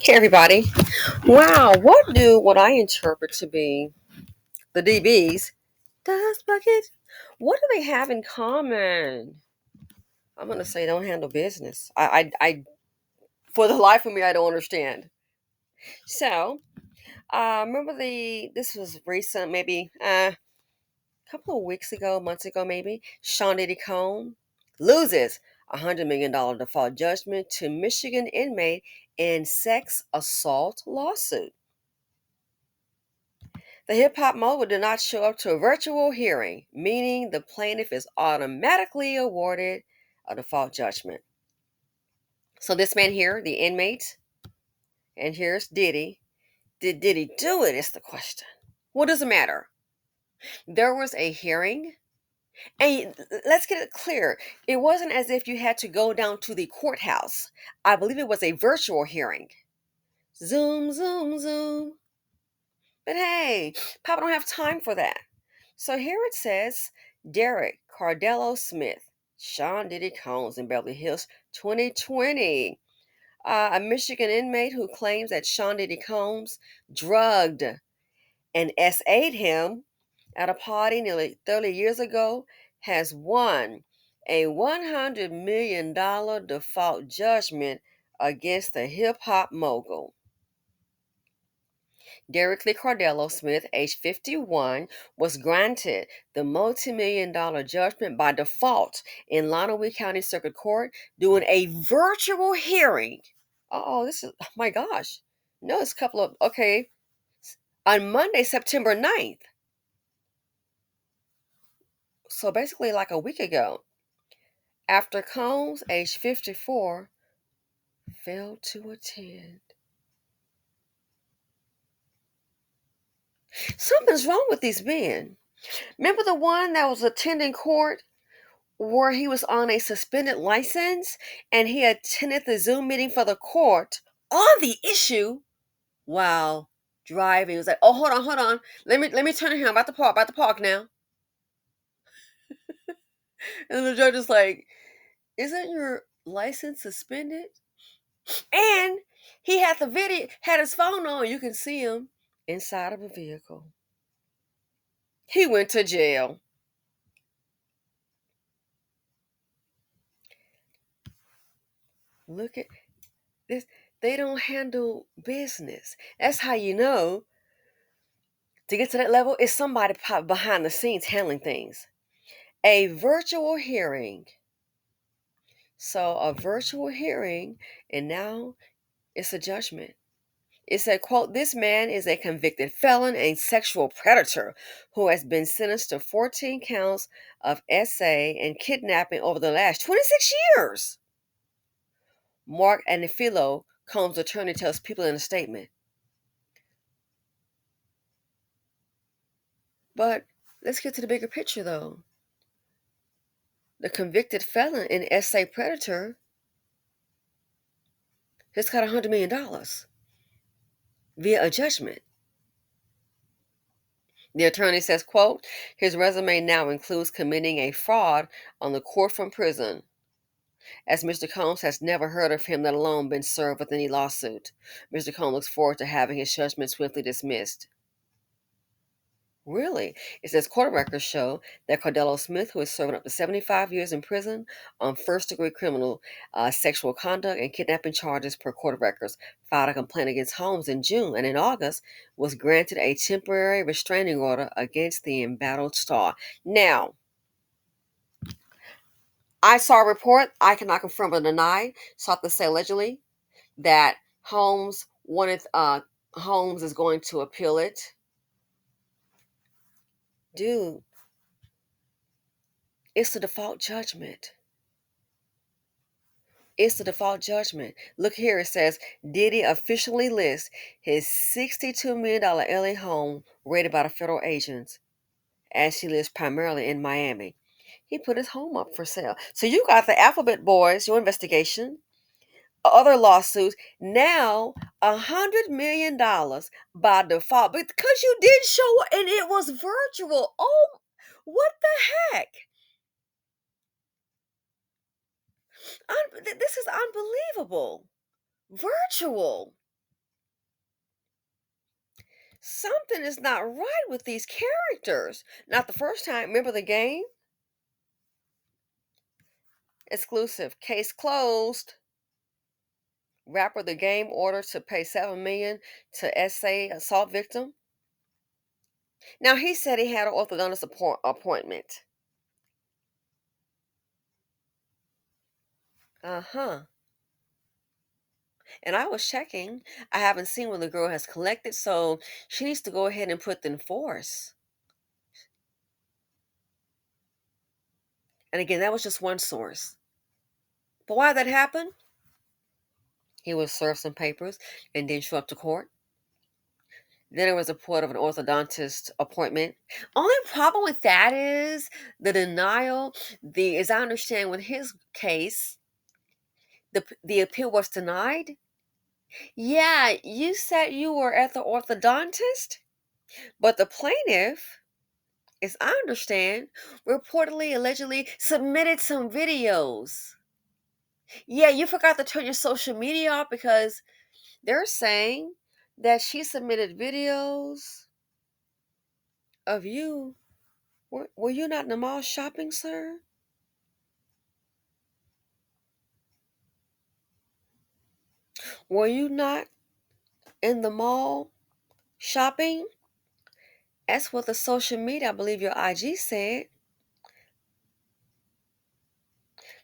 Hey everybody. Wow, what I interpret to be the DBs, Dust Bucket, what do they have in common? I'm gonna say don't handle business. I for the life of me I don't understand. So, remember this was recent, maybe a couple of weeks ago, months ago maybe, Sean Diddy Combs loses $100 million default judgment to Michigan inmate in sex assault lawsuit. The hip hop mogul did not show up to a virtual hearing, meaning the plaintiff is automatically awarded a default judgment. So this man here, the inmate, and here's Diddy. Did Diddy do it? Is the question. What does it matter? There was a hearing, and let's get it clear. It wasn't as if you had to go down to the courthouse. I believe it was a virtual hearing. Zoom, zoom, zoom. But hey, Papa don't have time for that. So here it says Derek Cardello Smith, Sean Diddy Combs in Beverly Hills 2020. A Michigan inmate who claims that Sean Diddy Combs drugged and SA'd him at a party nearly 30 years ago has won a $100 million default judgment against the hip hop mogul. Derek Lee Cardello Smith, age 51, was granted the multi-million-dollar judgment by default in Lonawee County Circuit Court doing a virtual hearing. Oh, this is, oh my gosh. No, it's a couple of, okay, on Monday, September 9th. So basically like a week ago, after Combs, age 54, failed to attend. Something's wrong with these men. Remember the one that was attending court where he was on a suspended license and he attended the Zoom meeting for the court on the issue while driving. He was like, "Oh, hold on. Let me turn here. I'm about to park now." And the judge is like, "Isn't your license suspended?" And he had the video, had his phone on. You can see him inside of a vehicle. He went to jail. Look at this. They don't handle business. That's how you know to get to that level is somebody behind the scenes handling things. A virtual hearing. So a virtual hearing, and now it's a judgment. It said, quote, this man is a convicted felon and sexual predator who has been sentenced to 14 counts of SA and kidnapping over the last 26 years. Mark Anifilo, Combs' attorney, tells people in a statement. But let's get to the bigger picture, though. The convicted felon and SA predator has got $100 million via a judgment. The attorney says, quote, his resume now includes committing a fraud on the court from prison, as Mr. Combs has never heard of him, let alone been served with any lawsuit. Mr. Combs looks forward to having his judgment swiftly dismissed. Really? It says court records show that Cardello Smith, who is serving up to 75 years in prison on first-degree criminal sexual conduct and kidnapping charges per court records, filed a complaint against Holmes in June and in August was granted a temporary restraining order against the embattled star. Now, I saw a report, I cannot confirm or deny, sought to say allegedly that Holmes is going to appeal it. Dude, it's the default judgment. It's the default judgment. Look here, it says Diddy officially lists his $62 million LA home raided by the federal agents as he lives primarily in Miami. He put his home up for sale. So you got the Alphabet Boys, your investigation, other lawsuits, now $100 million by default because you did show up and it was virtual. Oh, what the heck? This is unbelievable. Virtual. Something is not right with these characters. Not the first time. Remember the game? Exclusive. Case closed. Rapper the game ordered to pay 7 million to essay assault victim. Now he said he had an orthodontist appointment. Uh-huh. And I was checking. I haven't seen when the girl has collected, so she needs to go ahead and put in force. And again, that was just one source. But why that happened? He was served some papers and didn't show up to court. Then there was a report of an orthodontist appointment. Only problem with that is the denial. As I understand, with his case, the appeal was denied. Yeah, you said you were at the orthodontist, but the plaintiff, as I understand, reportedly, allegedly submitted some videos. Yeah, you forgot to turn your social media off because they're saying that she submitted videos of you. Were you not in the mall shopping, sir? Were you not in the mall shopping? That's what the social media, I believe your IG said.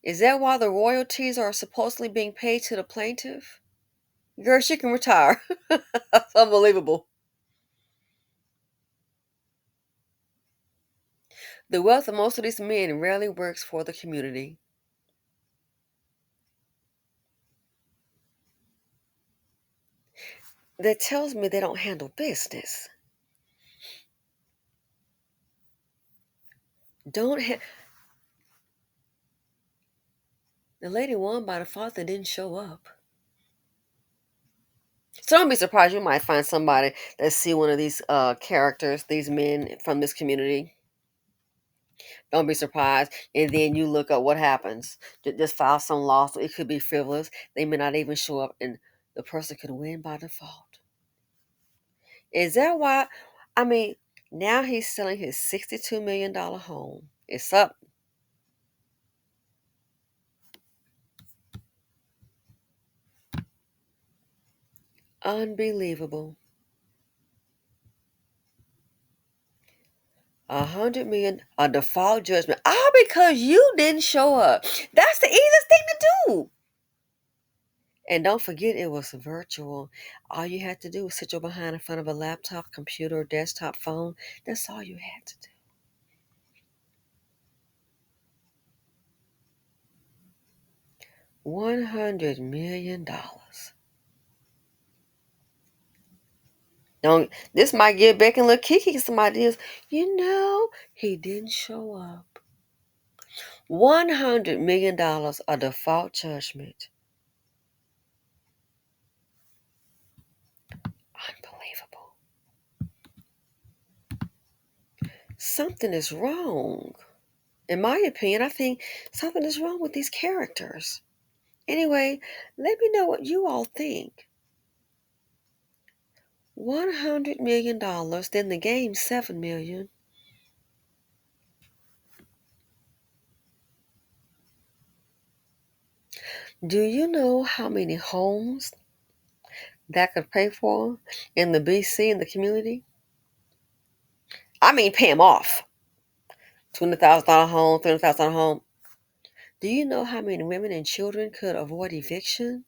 Is that why the royalties are supposedly being paid to the plaintiff? Girl, she can retire. That's unbelievable. The wealth of most of these men rarely works for the community. That tells me they don't handle business. Don't ha- The lady won by default that didn't show up. So don't be surprised. You might find somebody that see one of these characters, these men from this community. Don't be surprised. And then you look up what happens. Just file some lawsuit. It could be frivolous. They may not even show up, and the person could win by default. Is that why? I mean, now he's selling his $62 million home. It's up. Unbelievable. 100 million, a default judgment, all because you didn't show up. That's the easiest thing to do. And don't forget, it was virtual. All you had to do was sit your behind in front of a laptop, computer, or desktop phone. That's all you had to do. 100 million dollars. Don't This might give Becky and Lil Kiki some ideas. He didn't show up. $100 million, a default judgment. Unbelievable. Something is wrong. In my opinion, I think something is wrong with these characters. Anyway, let me know what you all think. $100 million, then the game 7 million. Do you know how many homes that could pay for in the BC in the community? I mean, pay them off. $20,000 home, $30,000 home. Do you know how many women and children could avoid eviction?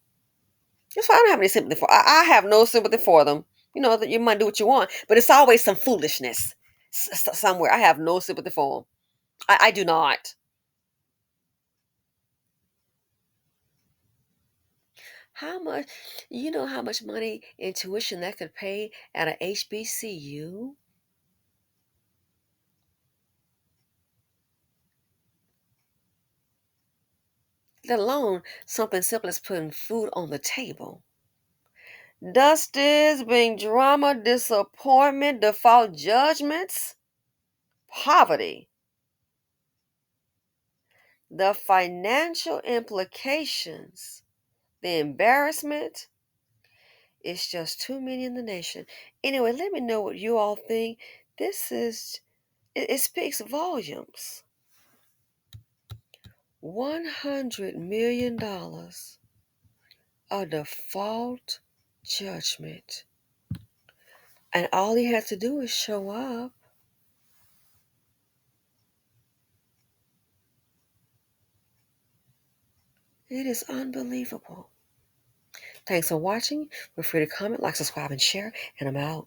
That's why I don't have any sympathy for. I have no sympathy for them. That you might do what you want, but it's always some foolishness somewhere. I have no sympathy for them. I do not. How much? You know how much money in tuition that could pay at a HBCU? Let alone something simple as putting food on the table. Does this bring drama, disappointment, default judgments, poverty? The financial implications, the embarrassment it's just too many in the nation. Anyway, let me know what you all think. This is, it speaks volumes. $100 million, a default judgment. And all he had to do is show up. It is unbelievable. Thanks for watching. Feel free to comment, like, subscribe, and share. And I'm out.